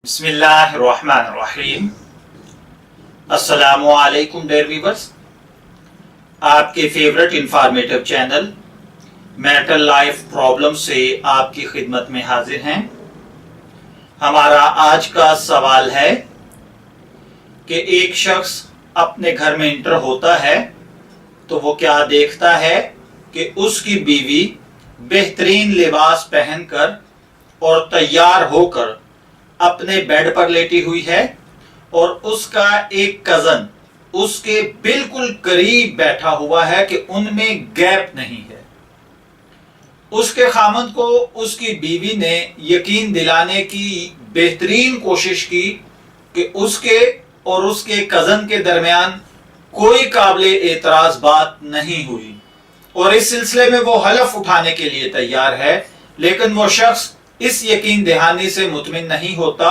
बिस्मिल्लाहिर्रहमानिर्रहीम। अस्सलामु अलैकुम डियर व्यूअर्स, आपके favourite informative channel marital life problem से आपकी खिदमत में हाजिर हैं। हमारा आज का सवाल है कि एक शख्स अपने घर में इंटर होता है तो वो क्या देखता है कि उसकी बीवी बेहतरीन लिबास पहनकर और तैयार होकर अपने बेड पर लेटी हुई है और उसका एक कजन उसके बिल्कुल करीब बैठा हुआ है कि उनमें गैप नहीं है। उसके खामद को उसकी बीवी ने यकीन दिलाने की बेहतरीन कोशिश की कि उसके और उसके कजन के दरमियान कोई काबिल एतराज बात नहीं हुई और इस सिलसिले में वो हलफ उठाने के लिए तैयार है, लेकिन वो शख्स इस यकीन दहानी से मुतमिन नहीं होता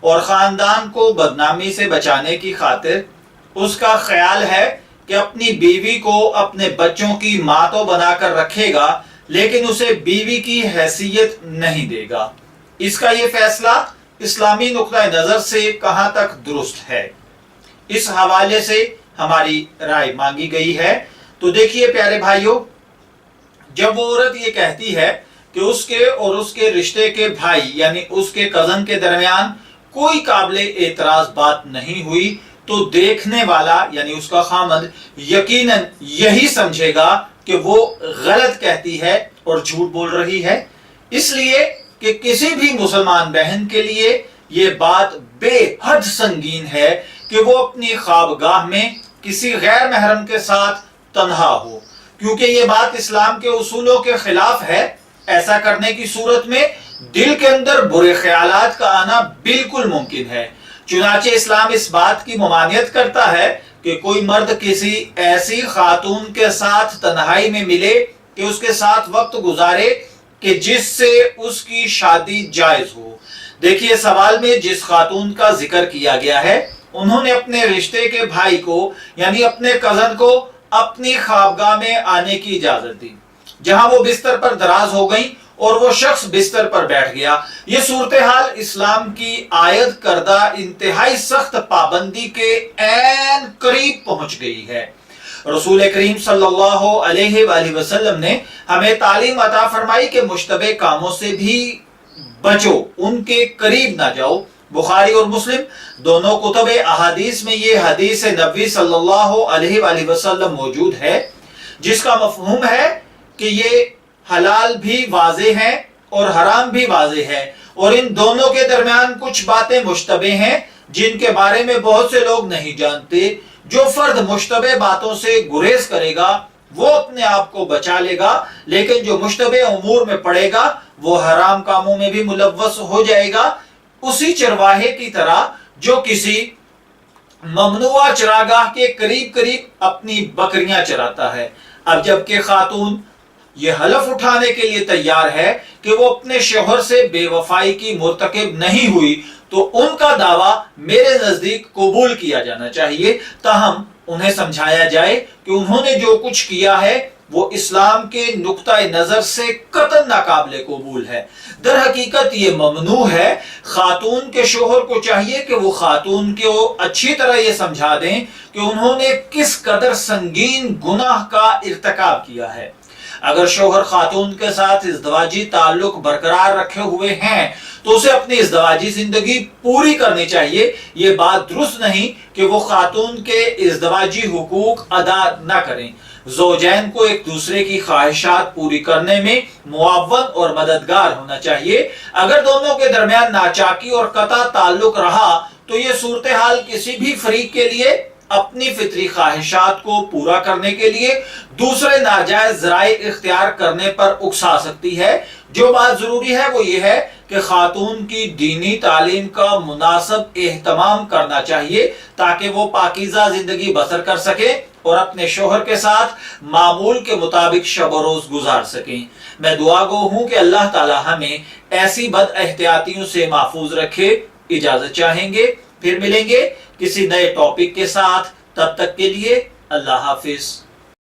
और खानदान को बदनामी से बचाने की खातिर उसका ख्याल है कि अपनी बीवी को अपने बच्चों की मां तो बनाकर रखेगा लेकिन उसे बीवी की हैसियत नहीं देगा। इसका ये फैसला इस्लामी नुक्ता नजर से कहां तक दुरुस्त है, इस हवाले से हमारी राय मांगी गई है। तो देखिए प्यारे भाइयों, जब वो औरत ये कहती है कि उसके और उसके रिश्ते के भाई यानी उसके कजन के दरमियान कोई काबिल एतराज बात नहीं हुई, तो देखने वाला यानी उसका खामद यकीनन यही समझेगा कि वो गलत कहती है और झूठ बोल रही है। इसलिए कि किसी भी मुसलमान बहन के लिए ये बात बेहद संगीन है कि वो अपनी ख्वाबगाह में किसी गैर महरम के साथ तन्हा हो, क्योंकि ये बात इस्लाम के उसूलों के खिलाफ है। ऐसा करने की सूरत में दिल के अंदर बुरे ख्यालात का आना बिल्कुल मुमकिन है। चुनाचे इस्लाम इस बात की ममानियत करता है कि कोई मर्द किसी ऐसी खातून के साथ तन्हाई में मिले कि उसके साथ वक्त गुजारे कि जिससे उसकी शादी जायज हो। देखिए, सवाल में जिस खातून का जिक्र किया गया है उन्होंने अपने रिश्ते के भाई को यानी अपने कजन को अपनी ख्वाबगाह में आने की इजाजत दी, जहां वो बिस्तर पर दराज हो गई और वो शख्स बिस्तर पर बैठ गया। ये सूरत हाल इस्लाम की आयत करदा इंतहाई सख्त पाबंदी के ऐन करीब पहुंच गई है। रसूल करीम सल्लल्लाहु अलैहि वसल्लम ने हमें तालीम अता फरमाई कि मुश्तबे कामों से भी बचो, उनके करीब ना जाओ। बुखारी और मुस्लिम दोनों कुतुबे अहादीस में ये हदीस नबी सल्लल्लाहु अलैहि वसल्लम मौजूद है, जिसका मफहूम है कि ये हलाल भी वाज़े हैं और हराम भी वाज़े है और इन दोनों के दरमियान कुछ बातें मुश्तबे हैं जिनके बारे में बहुत से लोग नहीं जानते। जो फर्द मुश्तबे बातों से गुरेज करेगा वो अपने आप को बचा लेगा, लेकिन जो मुश्तबे उमूर में पड़ेगा वो हराम कामों में भी मुलव्वस हो जाएगा, उसी चरवाहे की तरह जो किसी ममनुआ चरागाह के करीब करीब अपनी बकरियां चराता है। अब जबकि खातून ये हलफ उठाने के लिए तैयार है कि वो अपने शोहर से बेवफाई की मुर्तकिब नहीं हुई, तो उनका दावा मेरे नजदीक कबूल किया जाना चाहिए, ताहम उन्हें समझाया जाए कि उन्होंने जो कुछ किया है वो इस्लाम के नुक्ता नजर से कतई नाकाबिले कबूल है। दर हकीकत ये ममनू है। खातून के शोहर को चाहिए कि वो खातून को अच्छी तरह ये समझा दें कि उन्होंने किस कदर संगीन गुनाह का इर्तिकाब किया है। अगर शोहर खातून के साथ इज़्दवाजी ताल्लुक बरकरार रखे हुए हैं तो उसे अपनी इज़्दवाजी जिंदगी पूरी करनी चाहिए। ये बात दुरुस्त नहीं कि वो खातून के इज़्दवाजी हुकूक अदा न करें। ज़ौजैन को एक दूसरे की ख्वाहिशात पूरी करने में मुआवन और मददगार होना चाहिए। अगर दोनों के दरमियान नाचाकी और कता ताल्लुक रहा तो ये सूरत हाल किसी भी फरीक के लिए अपनी फितरी ख्वाहिशात को पूरा करने के लिए दूसरे नाजायज ज़राए इख्तियार करने पर उकसा सकती है। जो बात जरूरी है वो ये है कि खातून की दीनी तालीम का मुनासिब एहतमाम करना चाहिए ताकि वो पाकीज़ा जिंदगी बसर कर सके और अपने शोहर के साथ मामूल के मुताबिक शब रोज गुजार सकें। मैं दुआ गो हूं कि अल्लाह ताला हमें ऐसी बद एहतियातियों से महफूज रखे। इजाजत चाहेंगे, फिर मिलेंगे किसी नए टॉपिक के साथ। तब तक के लिए अल्लाह हाफिज।